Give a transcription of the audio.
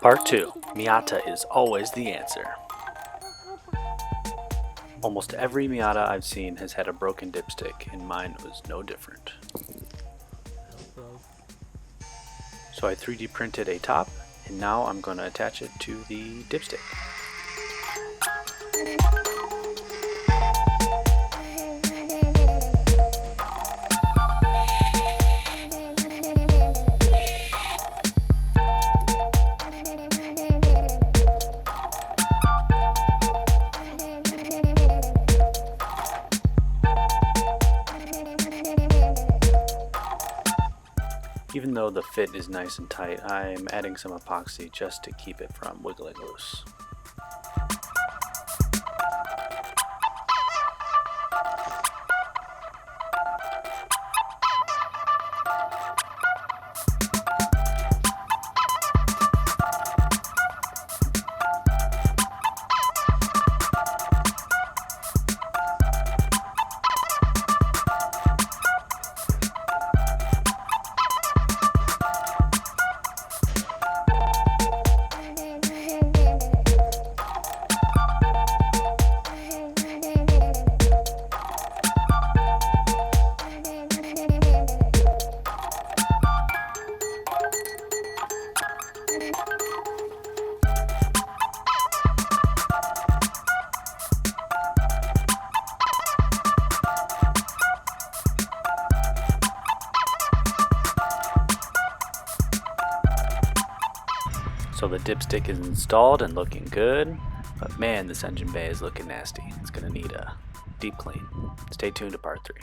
Part 2. Miata is always the answer. Almost every Miata I've seen has had a broken dipstick, and mine was no different. So I 3D printed a top, and now I'm going to attach it to the dipstick. Even though the fit is nice and tight, I'm adding some epoxy just to keep it from wiggling loose. So the dipstick is installed and looking good, but man, this engine bay is looking nasty. It's going to need a deep clean. Stay tuned to part 3.